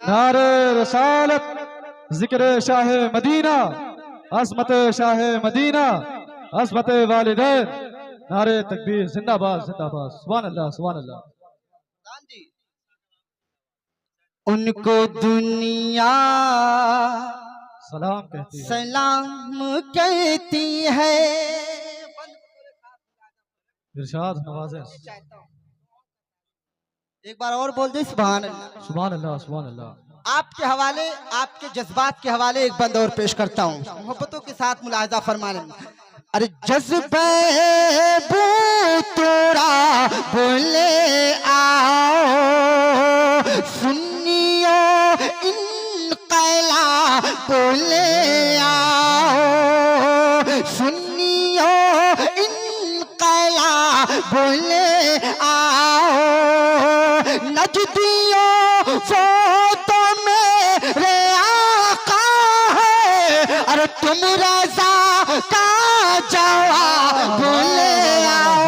नारे रसालत, जिक्र Shah Medina, अज़मत Shah Medina, अज़मत वालिदैन, नारे तकबीर, जिंदाबाद जिंदाबाद, सुभान अल्लाह सुभान अल्लाह। उनको दुनिया सलाम कहती है, सलाम कहती है। इरशाद नवाज़े। एक बार और बोल दे सुभान अल्लाह। सुभान अल्लाह सुभान अल्लाह। आपके हवाले, आपके जज्बात के हवाले एक बंद और पेश करता हूँ, मोहब्बतों के साथ मुलाहिजा फरमाने। अरे जज्बे बू तोरा बोले आओ, सुन्नियो इनकला बोले आओ, सुन्नियो इनकला बोले आओ, नजदियों फोटो में रे आका है, अरे तुम रज़ा का जवाब ले आओ,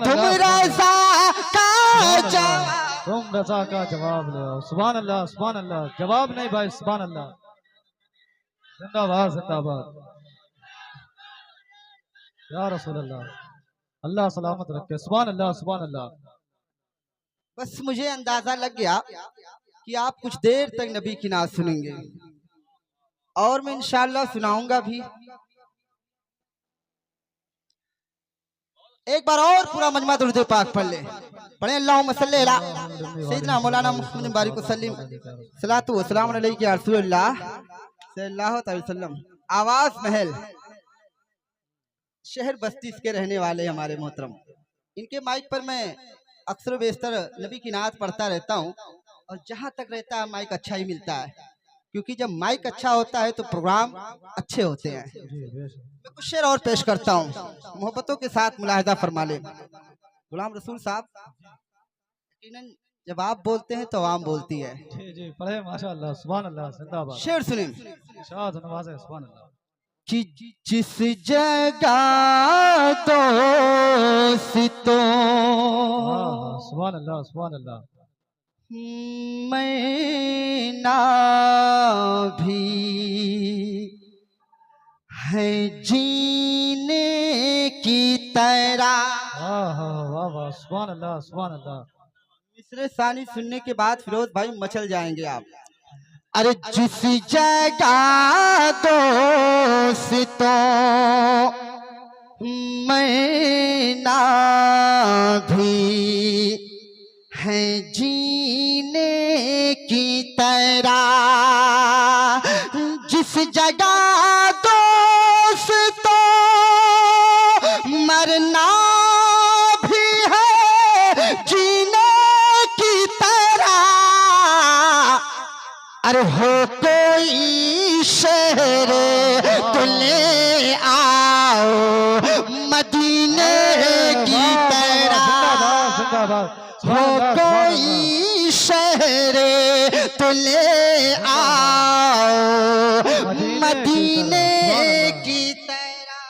तुम रज़ा का जवाब, तुम रज़ा का जवाब ले आओ। सुभान अल्लाह सुभान अल्लाह। जवाब नहीं भाई, सुभान अल्लाह, जिंदाबाद जिंदाबाद या रसूल अल्लाह, अल्लाह सलामत रखे। सुभान अल्लाह सुभान अल्लाह। बस मुझे अंदाजा लग गया कि आप कुछ देर तक नबी की नात सुनेंगे और मैं इंशाअल्लाह सुनाऊंगा भी। एक बार और पूरा मजमा दुरूद पाक पढ़ ले, पढ़े अल्लाहुम्मा सल्ली अला सय्यिदना मौलाना मुहम्मद बारिक वसल्लम सलातु व सलाम अलैका या रसूलल्लाह सल्लल्लाहु अलैहि वसल्लम। आवाज महल शहर बस्ती के रहने वाले हमारे मोहतरम, इनके माइक पर मैं अक्सर बेशतर नबी की नात पढ़ता रहता हूँ और जहाँ तक रहता है माइक अच्छा ही मिलता है, क्योंकि जब माइक अच्छा होता है तो प्रोग्राम अच्छे होते हैं। मैं कुछ शेर और पेश करता हूँ, मोहब्बतों के साथ मुलाहिजा फरमा ले। गुलाम रसूल साहब, यकीनन जब आप बोलते हैं तो आवाम बोलती है। जी जी पढ़े माशाअल्लाह सुभान अल्लाह जिंदाबाद। शेर सुने। इरशाद नवाज़े सुभान अल्लाह। कि जिस जगह दोस्तों सुभान अल्लाह सुभान अल्लाह। मैं ना भी है जीने की तरह। वाह वाह सुभान अल्लाह सुभान अल्लाह। मिसरे सानी सुनने के बाद फिरोज भाई मचल जाएंगे आप। अरे जिस जगह दोस्तों मैं ना भी है जीने की तरह, जिस जगह दोस्तों मरना भी है जीने की तरह, अरे हो कोई शहर तो ले आओ मदीने की तरह, हो कोई शहर तो ले आओ मदीने की तरह।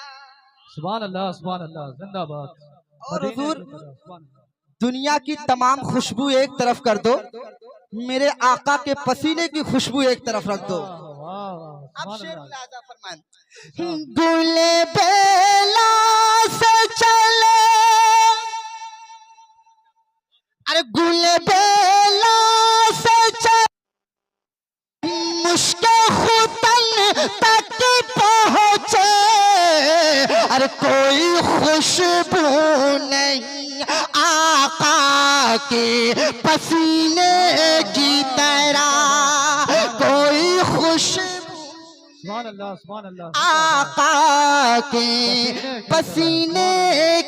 सुभान अल्लाह सुभान अल्लाह जिंदाबाद। और हुजूर दुनिया की तमाम खुशबू एक तरफ कर दो, मेरे आका के पसीने की खुशबू एक तरफ रख दो। अब शेर मुलाहिजा फरमाएं। गुले बेला से चले, अरे गुले बेला से चले मुश्किल खुतन तक पहुँचे, अरे कोई खुशबू नहीं आका के पसीने की तरह, कोई खुशबू सुभान अल्लाह सुभान अल्लाह। आका के पसीने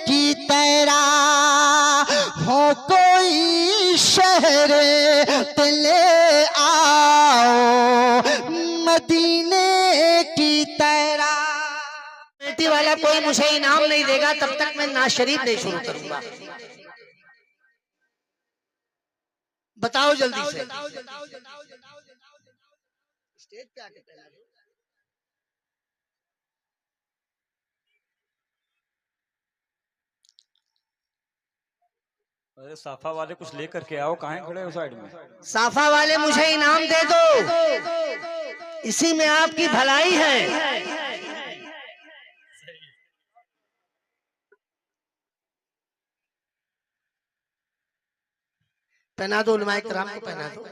की तरह, हो कोई शहर ले आओ मदीने की तरह। बेटी वाला कोई मुझे इनाम नहीं देगा तब तक मैं नाज शरीफ नहीं शुरू करूंगा। बताओ जल्दी से। स्टेज पे आके पहला दो। अरे साफा वाले कुछ लेकर के आओ, कहाँ खड़े हो साइड में? साफा वाले मुझे इनाम दे दो, इसी में आपकी भलाई है। पहना दो, उलमाए किराम को पहना दो।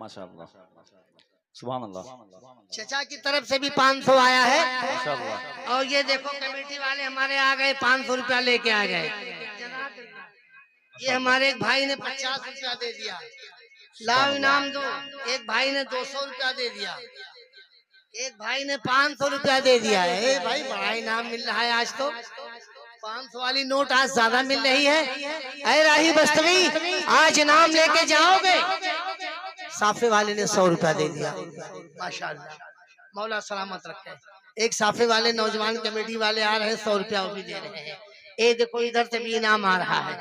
माशाअल्लाह, सुभान अल्लाह। चचा की तरफ से भी 500 आया है। माशाअल्लाह। और ये देखो कमेटी वाले हमारे आ गए, 500 रुपया लेके आ गए। ये हमारे एक भाई ने 50 रुपया दे दिया, लाओ इनाम दो। एक भाई ने 200 रुपया दे दिया, एक भाई ने 500 रुपया दे दिया है। ए भाई बड़ा इनाम मिल रहा है आज तो। 500 वाली नोट आज ज्यादा मिल रही है। अरे राही बस्तवी, आज इनाम लेके जाओगे? साफे वाले ने 100 रुपया दे दिया। माशाअल्लाह, मौला सलामत रखे। एक साफे वाले नौजवान कमेटी वाले आ रहे हैं, 100 रुपया वो भी दे रहे हैं। ये देखो इधर से भी इनाम आ रहा है।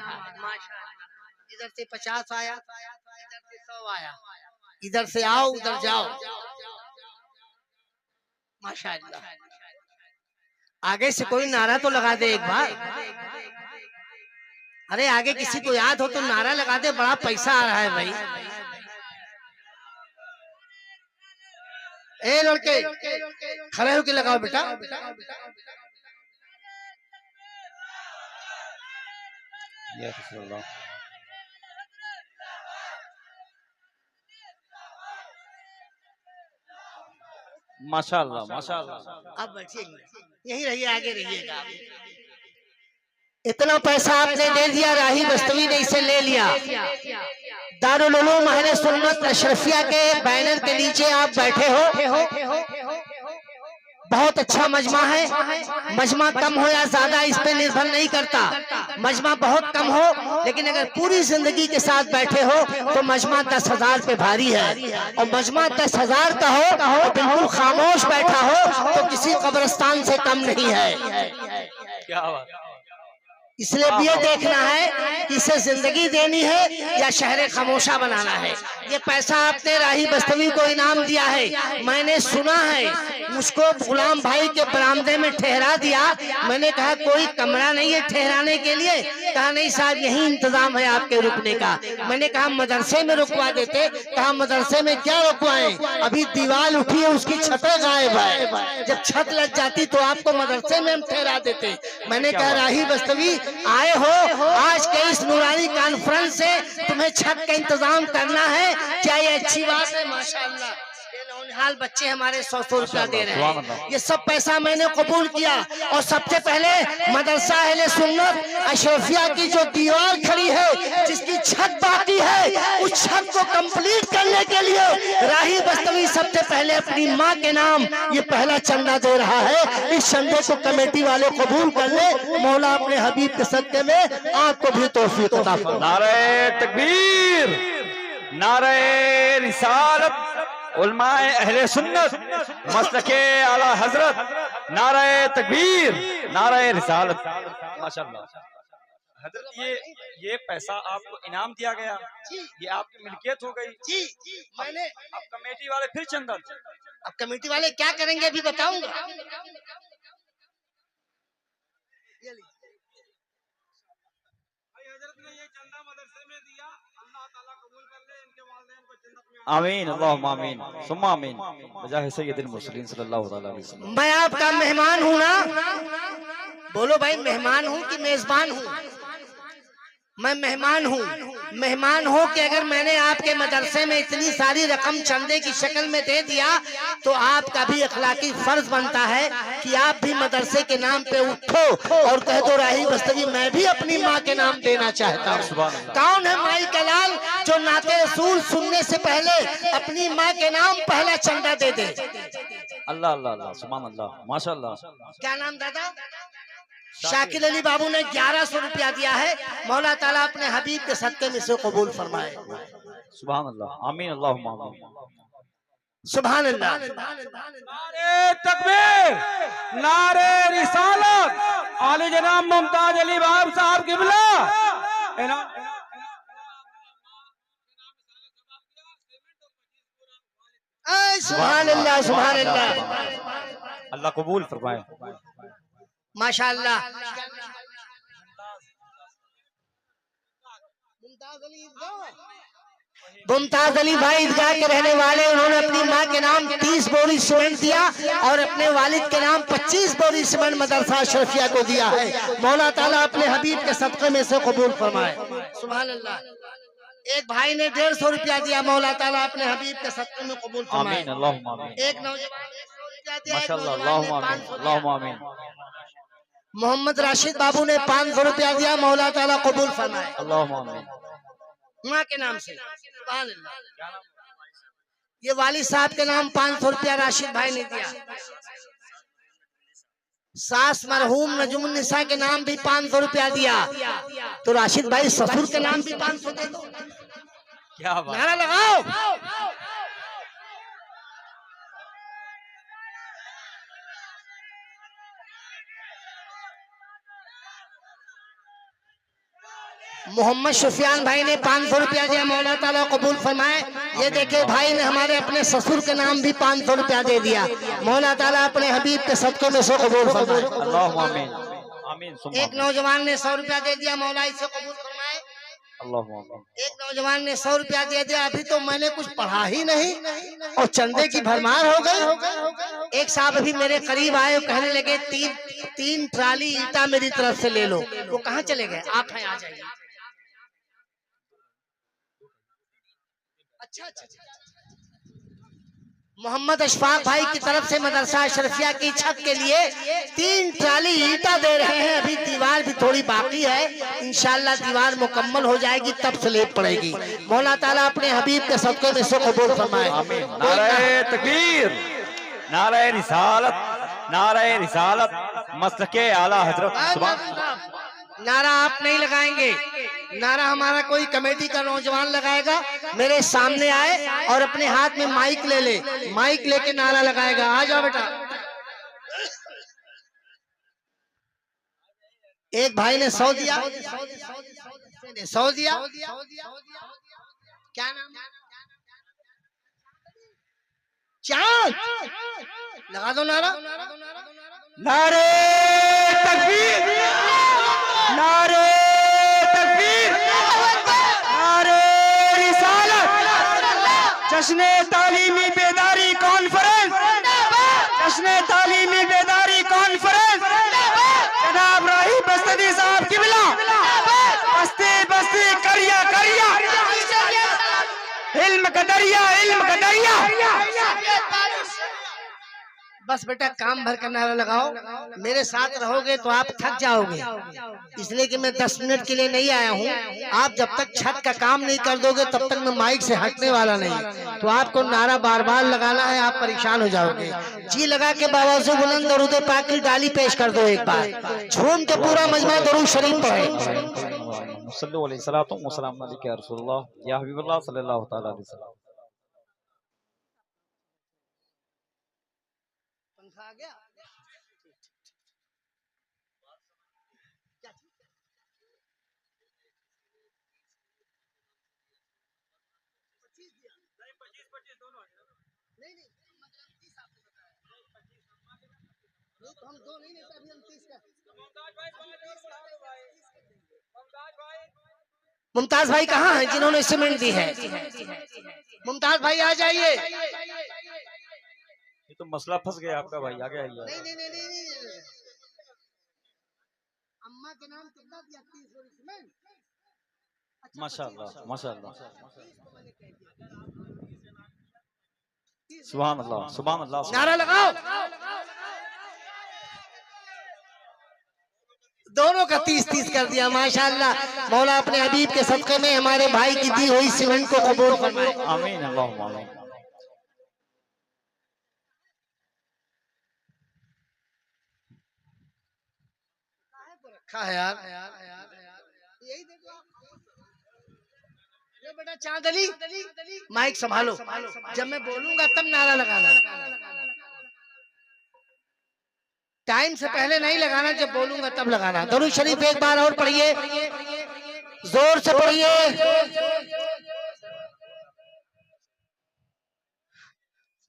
इधर से 50 आया, इधर से 100 आया। इधर से आओ, उधर जाओ। माशाअल्लाह। आगे से कोई नारा तो लगा दे एक बार। अरे आगे किसी को याद हो तो नारा लगा दे, बड़ा पैसा आ रहा है भाई। ए लड़के खड़े होके लगाओ बेटा। या रसूलल्लाह। माशाअल्लाह माशाअल्लाह। अब बैठिए, यही रहिए, आगे रहिएगा। इतना पैसा आपने दे दिया, राही बस्तवी ने इसे ले लिया। दारुल उलूम अहले सुन्नत अशरफिया के बैनर के नीचे आप बैठे हो। बहुत अच्छा मजमा है। मजमा कम हो या ज्यादा इस पे निर्भर नहीं करता। मजमा बहुत कम हो, लेकिन अगर पूरी जिंदगी के साथ बैठे हो तो मजमा 10,000 पे भारी है। और मजमा 10,000 का हो, बिल्कुल खामोश बैठा हो तो किसी कब्रिस्तान से कम नहीं है। क्या बात। इसलिए भी ये देखना है कि इसे जिंदगी देनी है या शहर खामोशा बनाना है। ये पैसा आपने राही बस्तवी को इनाम दिया है। मैंने सुना है मुझको गुलाम भाई के बरामदे में ठहरा दिया। मैंने कहा कोई कमरा नहीं है ठहराने के लिए? कहा नहीं साहब, यही इंतजाम है आपके रुकने का। मैंने कहा मदरसे में रुकवा देते। कहा मदरसे में क्या रुकवाएं, अभी दीवार उठी है, उसकी छतें गायब है। जब छत लग जाती तो आपको मदरसे में हम ठहरा देते। मैंने कहा राही बस्तवी आए हो, आज के इस नूरानी कॉन्फ्रेंस से तुम्हें छत का इंतजाम करना है, क्या ये अच्छी बात है? माशाअल्लाह, हाल बच्चे हमारे 100 रुपया दे रहे हैं। ये सब पैसा मैंने कबूल किया। और सबसे पहले मदरसा अहले सुन्नत अशरफिया की जो दीवार खड़ी है, जिसकी छत बाकी है, उस छत को कंप्लीट करने के लिए राही बस्तवी सबसे पहले अपनी माँ के नाम ये पहला चंदा दे रहा है। इस चंदे को कमेटी वाले कबूल कर ले। मौला अपने हबीब के सदके में आपको भी तौफीक अता फरमाए। नारे तकबीर, नारे रिसालत, उलमाए अहले सुन्नत, मसलके आला हजरत, नारे तकबीर, नारे रिसालत। माशाअल्लाह। हजरत ये पैसा आपको इनाम दिया गया, ये आपकी मिल्कियत हो गई। जी मैंने। अब कमेटी वाले फिर चंदा, अब कमेटी वाले क्या करेंगे अभी बताऊंगा। आमीन अल्लाहुम्मा आमीन सुम्मा आमीन बजाय सय्यदुल मुरसलीन सल्लल्लाहु अलैहि वसल्लम। मैं आपका मेहमान हूँ ना? बोलो भाई, मेहमान हूँ कि मेजबान हूँ? मैं मेहमान हूँ। मेहमान हो कि अगर मैंने आपके मदरसे में इतनी सारी रकम चंदे की शक्ल में दे दिया तो आपका भी अखलाकी फर्ज बनता है कि आप भी मदरसे के नाम पे उठो और कह दो राही बस्तवी मैं भी अपनी माँ के नाम देना चाहता हूँ। कौन है माई का लाल जो नाते रसूल सुनने से पहले अपनी माँ के नाम पहला चंदा दे दे? अल्लाह अल्लाह अल्लाह सुभान अल्लाह माशाअल्लाह। क्या नाम दादा? शाकिल अली बाबू ने 1100 रुपया दिया है। मौला ताला अपने हबीब के सदके में से कबूल फरमाए। सुभान अल्लाह आमीन अल्लाहुम्मा आमीन सुभान अल्लाह। नारे तकबीर, नारे रिसालत, आली जनाब मुमताज अली बाब साहब किबला। सुभान अल्लाह, सुभान अल्लाह। अल्लाह कबूल फरमाए। माशाअल्लाह। मुमताज अली भाई ईदगाह के रहने वाले, उन्होंने अपनी माँ के नाम 30 बोरी सीमेंट दिया और अपने वालिद के नाम 25 बोरी सीमेंट मदरसा अशरफिया को दिया है। मौला ताला अपने हबीब के सदक़े में से कबूल फरमाए। सुभान अल्लाह। एक भाई ने 150 रुपया दिया, मौला ताला अपने हबीब के सदक़े में कबूल फरमाए। आमीन अल्लाहुम्मा आमीन। एक नौजवान ने 100 रुपया दिया, एक माशाअल्लाह नौजवान ने अल्लाहुम्मा 500 आमीन दिया। अल्लाहुम्मा आमीन। मोहम्मद राशिद बाबू ने 500 रुपया दिया, मौला ताला कबूल फरमाए अल्लाहुम्मा आमीन। माँ के नाम से। सुभान अल्लाह। ये वालिद साहब के नाम 500 रुपया राशिद भाई ने दिया। सास मरहूम नजमुन्निसा के नाम भी 500 रुपया दिया। तो राशिद भाई ससुर के नाम भी 500 दे दो। क्या बात। नारा लगाओ। मोहम्मद सुफियान भाई ने 500 रुपया दिया, मौला ताला कबूल फरमाए। ये देखे भाई ने हमारे अपने ससुर के नाम भी 500 रुपया दे दिया, मौला ताला अपने हबीब के सदक़े में से कबूल फरमाए। अल्लाहुम्मा आमीन आमीन। एक नौजवान ने 100 रुपया दे दिया, मौला इसे कबूल फरमाए। अल्लाहुम्मा आमीन। एक नौजवान ने 100 रुपया दे दिया। अभी तो मैंने कुछ पढ़ा ही नहीं और चंदे की भरमार हो गई। एक साहब अभी मेरे करीब आए और कहने लगे तीन ट्राली ईंटा मेरी तरफ से ले लो। वो कहाँ चले गए? आप हैं, आ जाइए। अच्छा। मोहम्मद अशफाक भाई की तरफ से मदरसा अशरफिया की छत के लिए 3 ट्राली ईंटा दे रहे हैं। अभी दीवार भी थोड़ी बाकी है, इंशाल्लाह दीवार मुकम्मल हो जाएगी तब स्लेब पड़ेगी। मौला ताला अपने हबीब के सदक़े में से कबूल फरमाए। आमीन। नारे तकबीर, नारे रिसालत, नारे रिसालत, मसलके आला हजरत। सुभान। नारा आप नहीं लगाएंगे, नारा हमारा कोई कमेटी का नौजवान लगाएगा। मेरे सामने आए और अपने हाथ में माइक ले ले, माइक लेके नारा लगाएगा। आ जाओ बेटा। एक भाई ने 100 दिया, 100 दिया। क्या नाम? चांद। लगा दो नारा। नारे तकबीर, नारे तकबीर, नारे रिसालत। जश्न तालीमी बेदारी कॉन्फ्रेंस, जश्न तालीमी बेदारी कॉन्फ्रेंस। जनाब राही बस्ती साहब किबला, बस्ती बस्ती करिया करिया, इल्म का दरिया, इल्म का दरिया। बस बेटा काम भर का नारा लगाओ, मेरे साथ रहोगे तो आप थक जाओगे, इसलिए कि मैं 10 मिनट के लिए नहीं आया हूँ। आप जब तक छत का काम नहीं कर दोगे तब तक मैं माइक से हटने वाला नहीं। तो आपको नारा बार बार लगाना है, आप परेशान हो जाओगे। जी लगा के बाबा से बुलंद दरूद पाक की डाली पेश कर दो। एक बार झूम के पूरा मजमा दरूद शरीफ पढ़े। सल्लल्लाहु अलैहि वसल्लम या रसूलल्लाह या हबीबल्लाह सल्लल्लाहु तआला अलैहि वसल्लम। आ गया। तो हम 2 नहीं लेते, अभी हम 30 का। मुमताज भाई कहाँ हैं जिन्होंने सीमेंट दी है? मुमताज भाई आ जाइए। ये तो मसला फंस गया आपका भाई, आगे आइए। नहीं। अम्मा के नाम कितना दिया? 30 बोरी सीमेंट। माशाअल्लाह माशाअल्लाह। सुभान अल्लाह सुभान अल्लाह। नारा लगाओ। दोनों का 30-30 कर दिया, माशाअल्लाह। मौला अपने हबीब के सदक़े में हमारे भाई की दी हुई सीमेंट को कबूल फरमाए। आमीन अल्लाहुम्मा आमीन। रखा है यार, यही देखो आप। बेटा चांद अली, माइक संभालो, जब मैं बोलूंगा तब नारा लगाना। टाइम से पहले नहीं लगाना, जब बोलूंगा तब लगाना। दरूद शरीफ एक बार और पढ़िए, जोर से पढ़िए।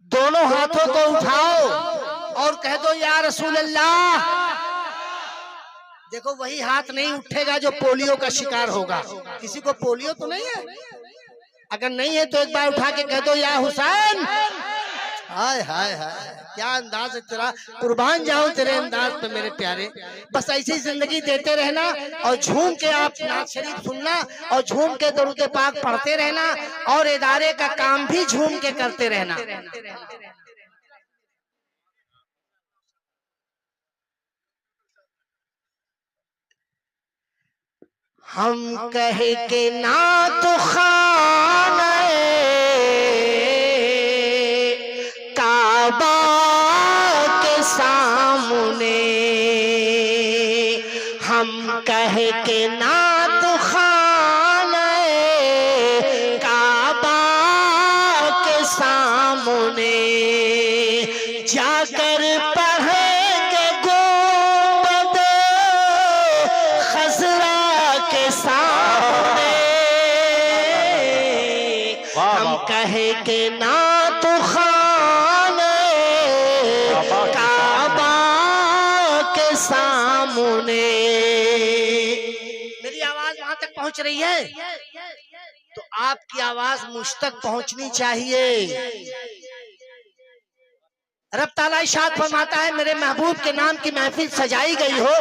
दोनों हाथों को उठाओ और कह दो या रसूल अल्लाह, देखो वही हाथ नहीं उठेगा जो पोलियो का शिकार होगा। किसी को पोलियो तो नहीं है? अगर नहीं है तो एक बार उठा के कह दो या हुसैन। हाय हाय हाय, क्या अंदाज है तेरा, कुर्बान जाऊं तेरे अंदाज पे मेरे प्यारे। बस ऐसी जिंदगी देते रहना और झूम के आप नात शरीफ सुनना और झूम के दरूद पाक पढ़ते रहना और इदारे का काम भी झूम के करते रहना। हम कह के नात खाने काबा के सामने, हम कह के नात खाने काबा के सामने जाकर पढ़ेंगे गुंबद खजरा के सामने। हम कहे के नात खाने काबा के सामने। मेरी आवाज वहां तक पहुंच रही है तो आपकी आवाज मुझ तक पहुंचनी चाहिए। रब ताला इरशाद फरमाता है मेरे महबूब के नाम की महफिल सजाई गई हो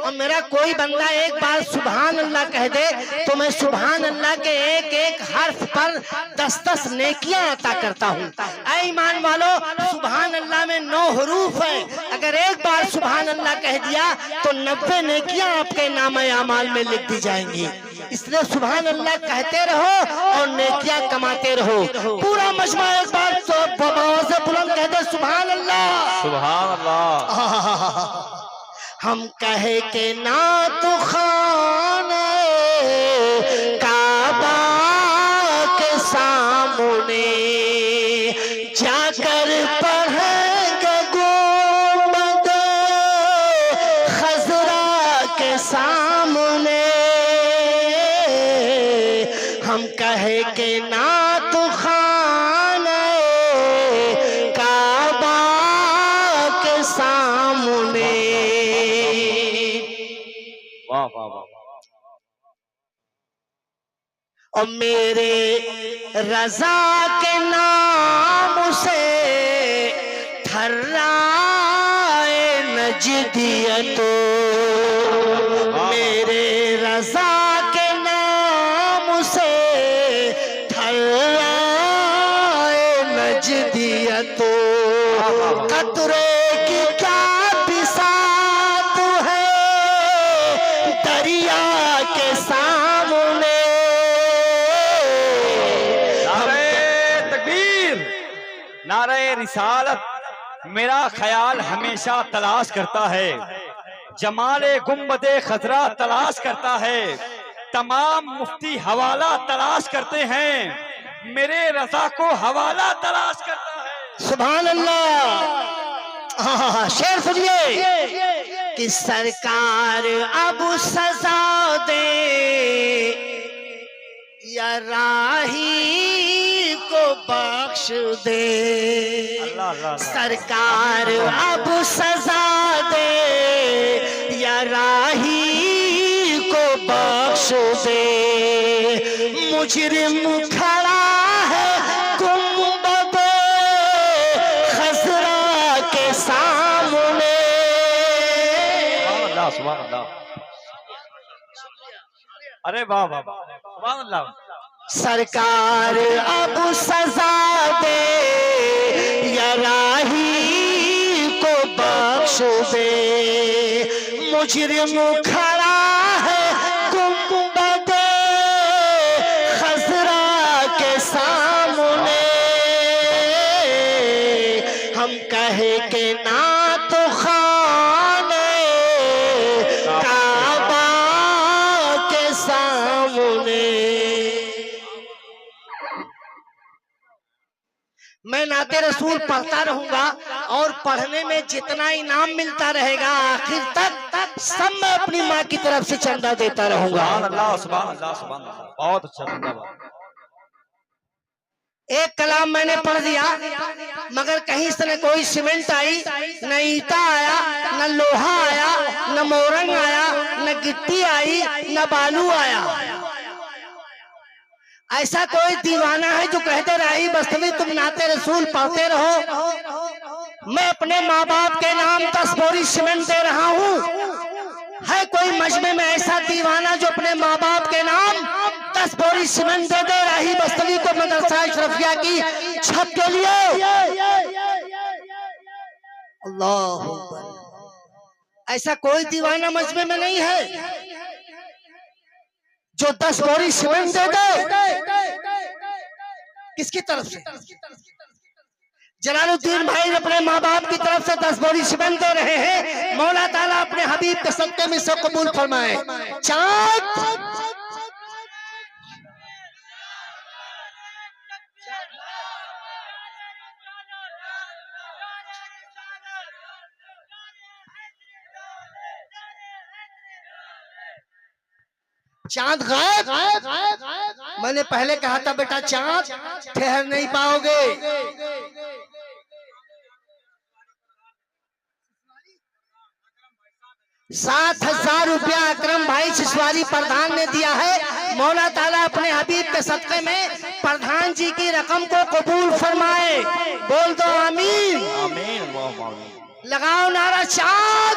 और मेरा कोई बंदा एक बार सुभान अल्लाह कह दे तो मैं सुभान अल्लाह के एक एक हर्फ पर 10-10 नेकियां अता करता हूँ। ऐ ईमान वालो, सुभान अल्लाह में 9 हरूफ है। अगर एक बार सुभान अल्लाह कह दिया तो 90 नेकियां आपके नामे अमाल में लिख दी जाएंगी। इसलिए सुभान अल्लाह कहते रहो और नेकियां कमाते रहो। पूरा मजमा एक बार तो आवाज़ बुलंद कह दे सुभान अल्लाह, सुभान अल्लाह। हम कहे के नात खाने काबा के सामने जाकर पढ़ेंगे गुंबद खजरा के सामने। हम कहे के नात खाने काबा के सामने। वाह वाह वाह। और मेरे रजा के नाम से थर्राए नजदियत, मेरे रजा के नाम से थर्राए नजदियत। कतरे की क्या बिसात है दरिया के सामने। नारे रिसालत मेरा ख्याल हमेशा तलाश करता है, जमाले गुंबदे खजरा तलाश करता है, तमाम मुफ्ती हवाला तलाश करते हैं, मेरे रजा को हवाला तलाश करता है। सुभान अल्लाह। शेर सुनिए कि सरकार अब सजा दे या राही को बख्श दे। सरकार अब सजा दे या राही को बख्श दे। मुजरिम खड़ा है गुंबद खजरा के सामने। सुभान अल्लाह। अरे वाह वाह, सुभान अल्लाह। सरकार अब सजा दे या राही को बख्श दे। मुजरिम खड़ा है गुंबद खजरा के सामने। हम कहे के नात खाने काबा के सामने। मैं नाते रसूल पढ़ता रहूंगा और पढ़ने में जितना इनाम मिलता रहेगा आखिर तक सब मैं अपनी माँ की तरफ से चंदा देता रहूंगा। सुभान अल्लाह, सुभान अल्लाह, सुभान अल्लाह। बहुत अच्छा, धन्यवाद। एक कलाम मैंने पढ़ दिया, मगर कहीं से न कोई सीमेंट आई, न ईटा आया, न लोहा आया, न मोरंग आया, न गिट्टी आई, न बालू आया। ऐसा कोई दीवाना है जो कहते राही बस्तवी तुम नाते रसूल पढ़ते रहो, मैं अपने माँ बाप के नाम 10 बोरी सीमेंट दे रहा हूँ। है कोई मजमे में ऐसा दीवाना जो अपने माँ बाप के नाम 10 बोरी सीमेंट दे दे राही बस्तवी को मदरसा अशरफिया की छत के लिए? अल्लाह अकबर। ऐसा कोई दीवाना मजमे में नहीं है जो 10 बोरी सीमेंट दे दे। किसकी तरफ से? जलालुद्दीन भाई अपने माँ बाप की तरफ से 10 बोरी सीमेंट दे रहे हैं। मौला ताला अपने हबीब के सदके में से कबूल फरमाए। चाँद चांद गायब। मैंने पहले कहा था बेटा चांद ठहर नहीं पाओगे। 7,000 रुपया अकरम भाई सिसवारी प्रधान ने दिया है। मौला ताला अपने हबीब के सदके में प्रधान जी की रकम को कबूल फरमाए। बोल दो आमीन। आमीन। लगाओ नारा चांद।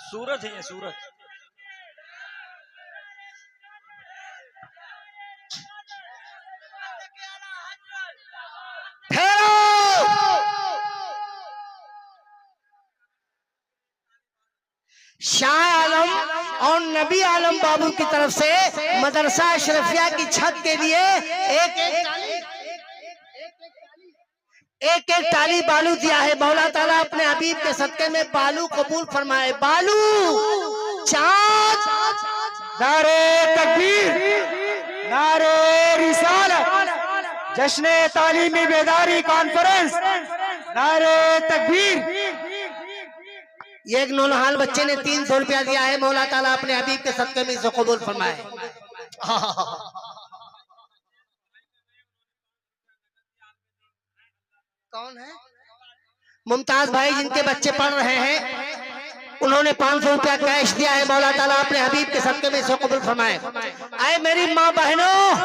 सूरज है ये, सूरज। शाह आलम और नबी आलम बाबू की तरफ से मदरसा अशरफिया की छत के लिए एक टाली बालू दिया है। मौला ताला अपने हबीब के सदके में बालू कबूल फरमाए। बालू चाँद। नारे तकबीर, नारे रिसालत, जश्न तालीमी बेदारी कॉन्फ्रेंस, नारे तकबीर। ये एक नौनहाल बच्चे ने 300 रुपया दिया है। मौला ताला अपने हबीब के सदके में इसे कबूल फरमाए। कौन है? मुमताज भाई जिनके बच्चे पढ़ रहे हैं, उन्होंने 500 रुपया कैश दिया है। मौला ताला अपने हबीब के सदके में इसे कबूल फरमाए। आए मेरी माँ बहनों,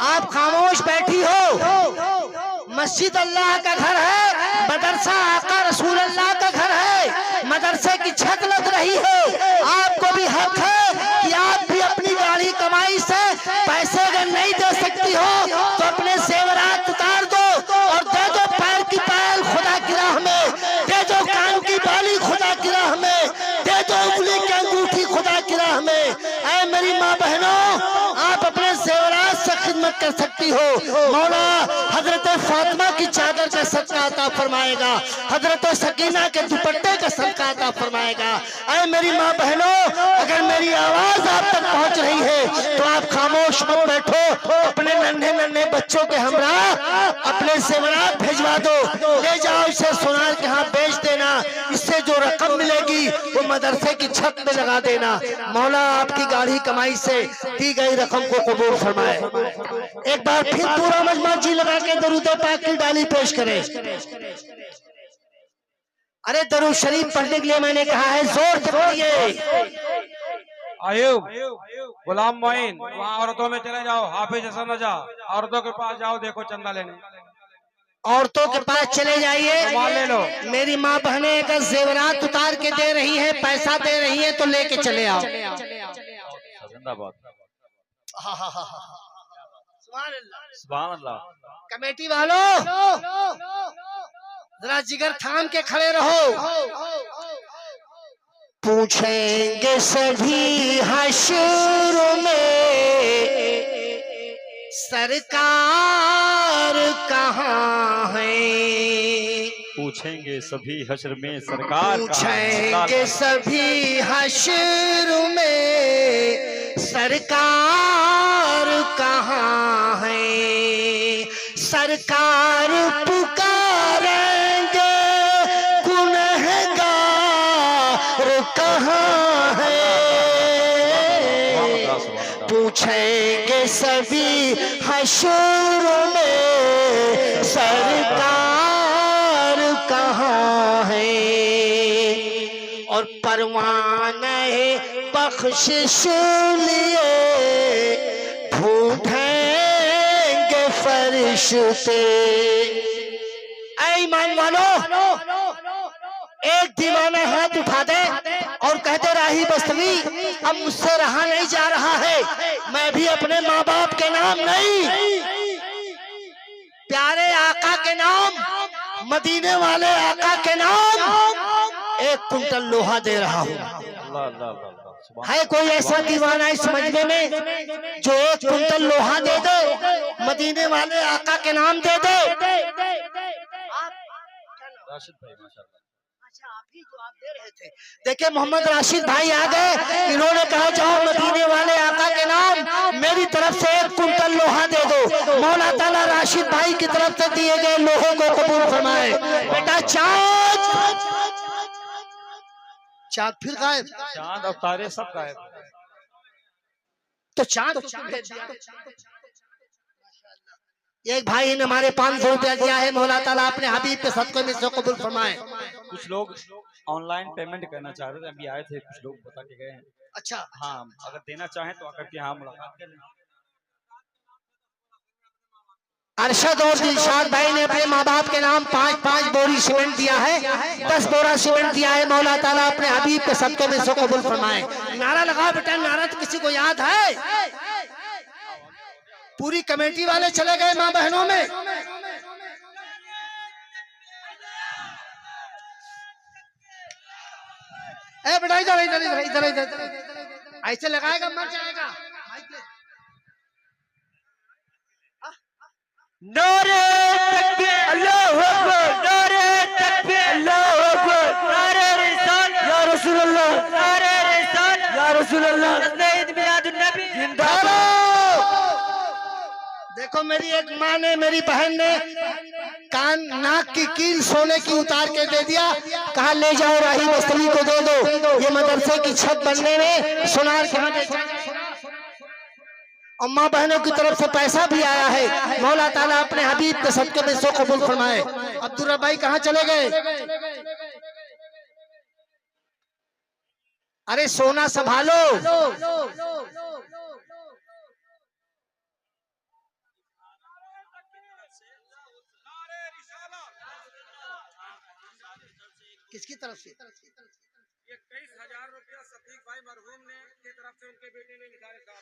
आप खामोश बैठी हो। मस्जिद अल्लाह का घर है, मदरसा आका रसूल अल्लाह का घर है। मदरसे की छत लग रही है। आपको भी हक है कि आप भी अपनी गाड़ी कमाई से पैसे अगर नहीं दे सकती हो तो अपने जेवरात उतार दो और दे दो। पैर की पायल खुदा की राह में दे दो, कान की बाली खुदा की राह में दे दो, उंगली की अंगूठी खुदा की राह में। ऐ मेरी माँ बहनों, आप अपने जेवरात से खिदमत कर सकती हो। मौला हजरत फातिमा की चादर का सदका अता फरमाएगा, हजरत सकीना के दुपट्टे का सदका अता फरमाएगा। ऐ मेरी माँ बहनों, अगर मेरी आवाज आप तक पहुंच रही है तो आप खामोश मत बैठो। अपने नन्हे नन्हे बच्चों के हमरा अपने जेवरात भेजवा दो। ले जाओ इसे सोनार के यहाँ बेच देना। इससे जो रकम मिलेगी वो मदरसे की छत में लगा देना। मौला आपकी गाढ़ी कमाई से दी गई रकम को कबूल फरमाए। एक बार फिर पूरा मजमा जी लगा के दरूद पाक की डाली पेश करें। अरे दरूद शरीफ पढ़ने के लिए मैंने कहा है, जोर से पढ़िए। आयुब, गुलाम मोइन, वहाँ औरतों में चले जाओ। हाफिज हसन रजा, औरतों के पास जाओ, देखो चंदा लेने। औरतों के पास चले जाइए। ले लो। मेरी माँ बहनें अगर जेवरात उतार के दे रही है, पैसा दे रही है तो लेके चले आओ। जिंदाबाद। सुभान अल्लाह। कमेटी वालों जरा जिगर थाम के खड़े रहो। पूछेंगे सभी हश्र में सरकार कहाँ है। पूछेंगे सभी हश्र में सरकार। पूछेंगे सभी हश्र में सरकार कहाँ है। सरकार पुकारेंगे गुनहगार कहाँ है। पूछेंगे सभी हशर में सरकार कहाँ है, और परवाने बख्शिश लिए ढूंढेंगे फरिश्ते। ऐ ईमान वालो, एक दीवाना हाथ उठा दे और कहते राही बस्तवी अब मुझसे रहा नहीं जा रहा है, मैं भी अपने माँ बाप के नाम नहीं, प्यारे आका के नाम, मदीने वाले आका के नाम 1 कुंटल लोहा दे रहा हूँ। अल्लाह अल्लाह अल्लाह। है कोई ऐसा दीवाना इस मजमे में जो 1 कुंटल लोहा दे दे, मदीने वाले आका के नाम दे दे? राशिद भाई माशाल्लाह। अच्छा, आप ही जो आप दे रहे थे। देखिए मोहम्मद राशिद भाई आ गए, इन्होंने कहा जाओ मदीने वाले आका के नाम मेरी तरफ से 1 कुंटल लोहा दे दो। मौला ताला राशिद भाई की तरफ से दिए गए लोहे को कबूल फरमाए। बेटा चाँद फिर गायब, चांद और तारे सब गायब। तो चाँद एक भाई ने हमारे 500 रुपया दिया है, मौला ताला अपने हबीब के सदक़े में से कबूल फरमाए। कुछ लोग ऑनलाइन पेमेंट करना चाह रहे थे, अभी आए थे कुछ लोग बता के गए हैं। अच्छा, हाँ, अगर देना चाहें तो आकर के यहाँ मुलाकात कर लें। अरशद और दिलशाद भाई ने अपने माँ बाप के नाम 5-5 बोरी सीमेंट दिया है, 10 बोरा सीमेंट दिया है। मौला ताला अपने हबीब के सदक़े में से कबूल फरमाए। नारा लगाओ बेटा, नारा तो किसी को याद है? पूरी कमेटी वाले चले गए माँ बहनों में। ए बेटा इधर इधर इधर इधर इधर ऐसे लगाएगा मर जाएगा। नारे तकबीर अल्लाहू अकबर, नारे तकबीर अल्लाहू अकबर, नारे रिसालत या रसूल अल्लाह, नारे रिसालत या रसूल अल्लाह, ईद मिलादुन नबी जिंदाबाद। देखो मेरी एक माँ ने, मेरी बहन ने कान नाक की कील सोने की उतार के दे दिया, कहा ले जाओ राही बस्तवी को दे दो, ये मदरसे की छत बनने में सोनार के हाथ। और माँ बहनों की तरफ से पैसा भी आया है। मौला ताला अपने हबीब के सदक़े में सो कबूल फरमाए। अब्दुल भाई कहाँ चले गए? अरे सोना संभालो। किसकी तरफ से? 21,000 रुपया शफीक भाई मरहूम ने की तरफ से उनके बेटे ने निकाले साहब।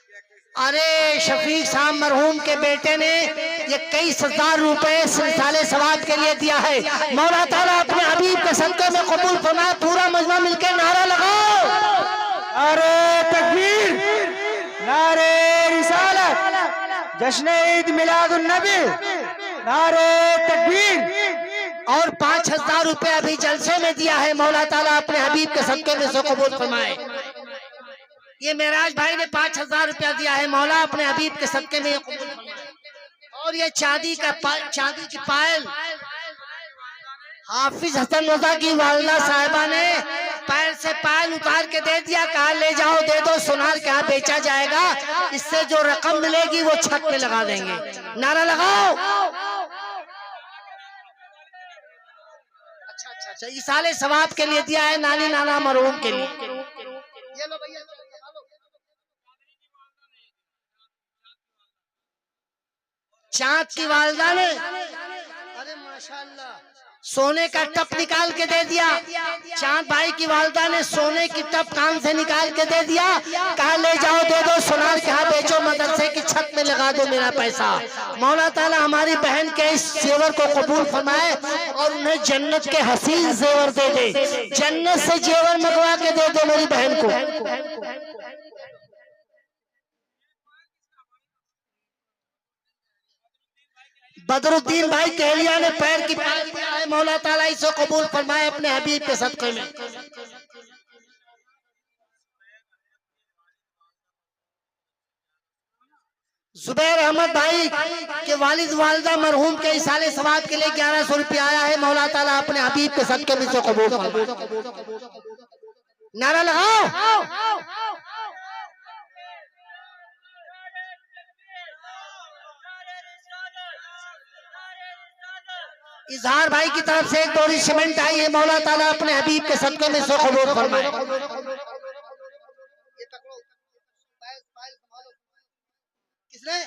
अरे शफीक साहब मरहूम के बेटे ने 21,000 रुपए सिलसिले सवाब के लिए दिया है। मौला ताला अपने हबीब के सदक़े में कबूल फरमाए। पूरा मजमा मिलकर नारा लगाओ, नारे तकबीर, नारे रिसालत, जश्न ईद मिलादुन नबी, नारे तकबीर। और 5,000 रुपए अभी जलसे में दिया है। मौला ताला अपने हबीब के सदक़े में से कबूल फरमाए। ये मेराज भाई ने 5,000 रुपया दिया है, मौला अपने हबीब के सदक़े में कबूल फरमाए। और ये चांदी की पायल हाफिज हसन रजा की वालिदा साहिबा ने पैर से पायल उतार के दे दिया, कहा ले जाओ दे दो, सोनार के यहाँ बेचा जाएगा, इससे जो रकम मिलेगी वो छत में लगा देंगे। नारा लगाओ। अच्छा, इसाले सवाब के लिए दिया है, नानी नाना मरहूम के लिए। ये लो भैया, चाँद की वालिदा ने अरे माशाल्लाह सोने का टप निकाल के दे दिया। चाँद भाई की वालिदा ने सोने की टप कान से निकाल के दे दिया, कहा ले जाओ दे दो, सोनार के यहाँ बेचो, मदरसे की छत में लगा दो मेरा पैसा। मौला ताला हमारी बहन के इस जेवर को कबूल फरमाए और उन्हें जन्नत के हसीन जेवर दे दे। जन्नत से जेवर मंगवा के दे दो मेरी बहन को। बदरुद्दीन भाई कहलिया ने पैर की पायल दिया है। मौला ताला इसे कबूल फरमाए अपने हबीब के सदक़े में। जुबैर अहमद भाई के वालिद वालिदा मरहूम के इसाले सवाब के लिए 1100 रुपया आया है। मौला ताला अपने हबीब के सदक़े में इसे कबूल फरमाए। नारा लगाओ। इजहार भाई की तरफ से एक बोरी सीमेंट आई है, मौला ताला अपने हबीब के सदके में सो कबूल फरमाए। किसने?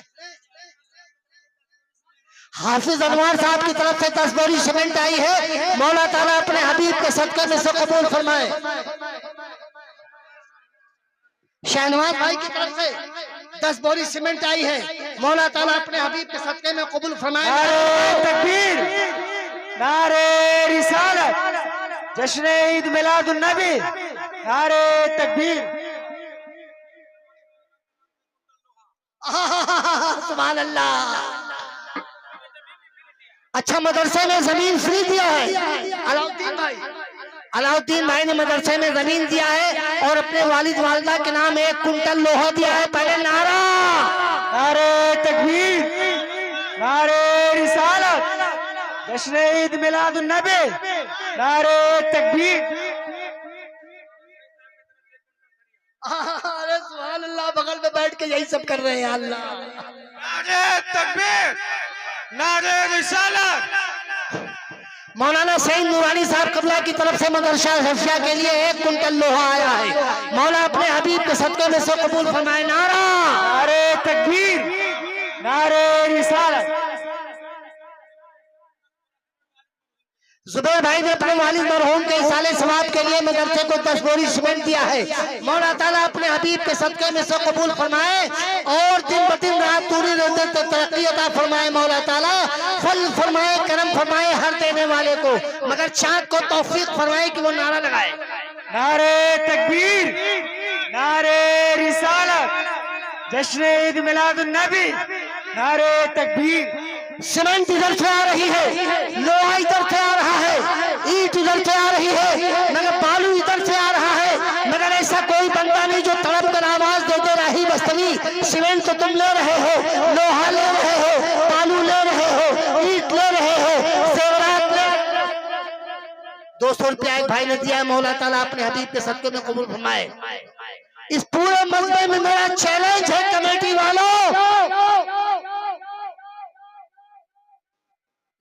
हाफिज अनवार साहब की तरफ से 10 बोरी सीमेंट आई है, मौला ताला अपने हबीब के सदके में सो कबूल फरमाए। शहनवाज भाई की तरफ से 10 बोरी सीमेंट आई है, मौला ताला अपने हबीब के सदके में कबूल फरमाए। नारे तकबीर, नारे रिसालत, जश्न ईद मिलादुन नबी, नारे तकबीर। सुभान अल्लाह। अच्छा, मदरसे में जमीन फ्री दिया है अलाउद्दीन भाई ने मदरसे में जमीन दिया है और अपने वालिद वालिदा के नाम 1 कुंटल लोहा दिया है। पहले नारा। नारे तकबीर, नारे रिसालत, जश्न ईद मिलादुन नबी, नारे तकबीर। अरे सुभान अल्लाह, बगल में बैठ के यही सब कर रहे हैं। अल्लाह। नारे तकबीर, नारे रिसालत। मौलाना सईद नूरानी साहब कबला की तरफ से मदरसा हफ्या के लिए 1 कुंटल लोहा आया है, मौला अपने हबीब के सदके में से कबूल फरमाए। नारा। नारे तकबीर, नारे रिसालत। जुबैर भाई ने अपने वालिद मरहूम के इसाले सवाब के लिए मदरसे को 10 बोरी सीमेंट दिया है, मौला ताला अपने हबीब के सदके में से कबूल फरमाए और दिन ब दिन रात दूरी तरक्की अता फरमाए। मौला ताला फल फरमाए, करम फरमाए हर देने वाले को, मगर चाँद को तौफीक फरमाए कि वो नारा लगाए। नारे तकबीर, नारे रिसालत, जश्न ईद मिलादुन नबी, नारे तकबीर। सीमेंट इधर से आ रही है, लोहा इधर से आ रहा है, ईंट इधर से आ रही है, मगर बालू इधर से आ रहा है, मगर ऐसा कोई बंदा नहीं जो तड़प कर आवाज दे दे रही बस्तवी। सीमेंट तो तुम ले रहे हो, लोहा ले रहे हो, बालू ले रहे हो, ईंट ले रहे हो, जेवरात ले। 200 रुपया एक भाई ने दिया है, मौला ताला अपने हबीब के सदके में कबूल फरमाए। इस पूरे मजमे में मेरा चैलेंज है कमेटी वालों,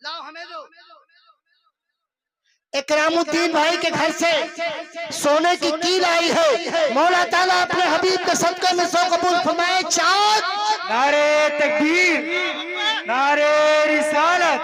लाओ हमें दो। इकरामुद्दीन भाई के घर से सोने की कील आई है, मौला ताला अपने हबीब के सदके में सो कबूल फरमाए। चाँद। नारे तकबीर, नारे रिसालत।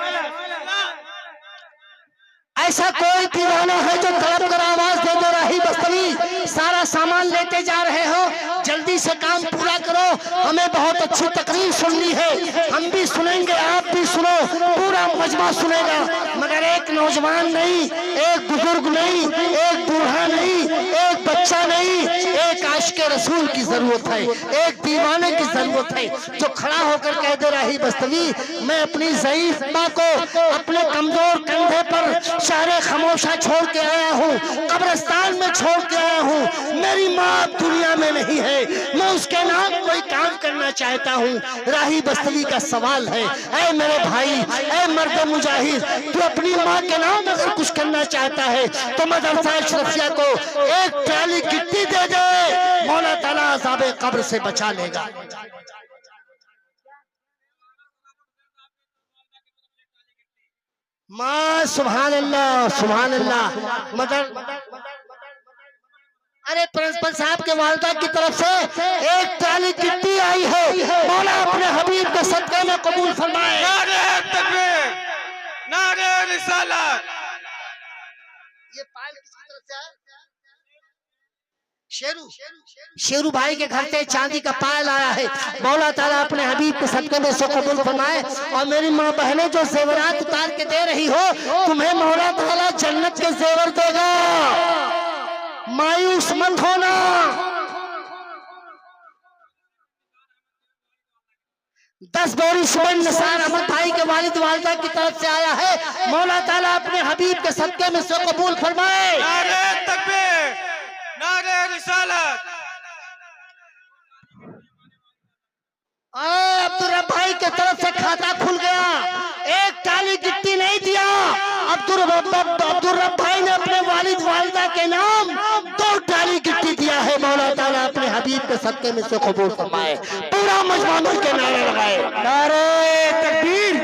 ऐसा कोई दीवाना है जो तड़प कर आवाज दे दे रही बस्तवी, सारा सामान लेते जा रहे हो, जल्दी से काम पूरा करो। हमें बहुत अच्छी तकरीर सुननी है, हम भी सुनेंगे, आप भी सुनो, पूरा मजमा सुनेगा, मगर एक नौजवान नहीं, एक बुजुर्ग नहीं, एक बूढ़ा नहीं, एक बच्चा नहीं, एक आशिक़े रसूल की जरूरत है, एक दीवाने की जरूरत है जो खड़ा होकर कह दे रही बस्तवी, मैं अपनी ज़ईफ़ माँ को अपने कमजोर कंधे पर शहरे खामोशा छोड़ के आया हूँ, कब्रिस्तान में छोड़ के आया हूँ, मेरी माँ दुनिया में नहीं है, मैं उसके नाम कोई काम करना चाहता हूँ। राही बस्तवी का सवाल है, ऐ मेरे भाई, ऐ मर्द मुजाहिद, तू अपनी माँ के नाम अगर कुछ करना चाहता है तो मदरसा अशरफिया को 1 ट्राली गिट्टी दे दे, मौला ताला अज़ाबे कब्र से बचा लेगा। माँ सुभान अल्लाह, सुभान अल्लाह। अरे प्रिंसिपल साहब के वालिदा की तरफ से 1 ट्राली गिट्टी आई है, मौला अपने हबीब के सदके में कबूल फरमाए। नारे तकबीर, नारे रिसालत। ये पायल किसकी तरफ से आया? शेरू भाई के घर से चांदी का पायल आया है, मौला ताला अपने हबीब के सदके में सो कबूल फरमाए। और मेरी माँ बहनें जो जेवरात उतार के दे रही हो, तुम्हें मौला ताला जन्नत के जेवर देगा, मायूस मत होना। दस बोरी सीमेंट निसार अहमद भाई के वालिद वालिदा की तरफ से आया है, मौला ताला अपने हबीब के सदके में सो कबूल फरमाए। नारे तकबीर, नारे रिसालत। अब्दुल रब भाई के तरफ से खाता खुल गया, 1 ट्राली गिट्टी नहीं दिया, अब्दुल रब भाई ने अपने वालिद वालिदा के नाम 2 ट्राली गिट्टी दिया है, मौला ताला अपने हबीब के सदके में से कबूल फरमाए। पूरा मजमा के नारे लगाए। नारे तकबीर,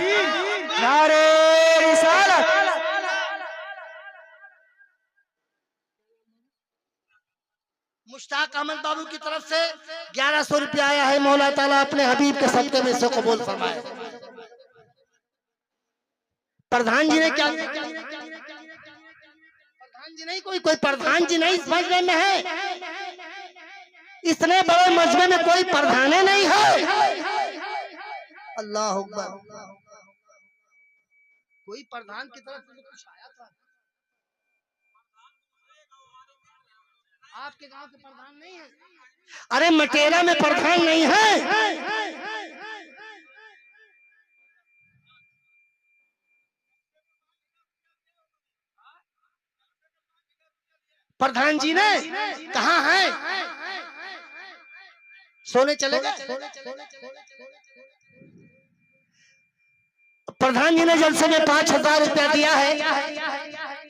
नारे रिसालत, मुश्ताक अहमद बाबू की तरफ से 1100 रुपया आया है। मौला ताला अपने हबीब के सदके में से कबूल फरमाए। प्रधान जी ने क्या, प्रधान जी नहीं, कोई प्रधान जी नहीं इस मजमे में है। इतने बड़े मजमे में कोई प्रधान नहीं है। अल्लाह अकबर। कोई प्रधान की तरफ से कुछ आया था? आपके गांव के प्रधान नहीं है? अरे मटेरा में प्रधान नहीं है। प्रधान जी ने कहा है? सोने चले गए। प्रधान जी ने जलसे में 5000 रुपया दिया है,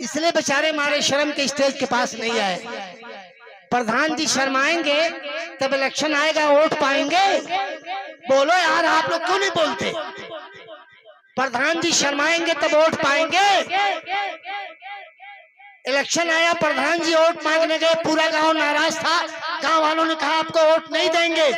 इसलिए बेचारे मारे शर्म के स्टेज के पास नहीं आए। प्रधान जी शर्माएंगे तब इलेक्शन आएगा, वोट पाएंगे। बोलो यार, आप लोग क्यों नहीं बोलते? प्रधान जी शर्माएंगे तब वोट पाएंगे। इलेक्शन आया, प्रधान जी वोट मांगने गए, पूरा गांव नाराज था। गांव वालों ने कहा आपको वोट नहीं देंगे।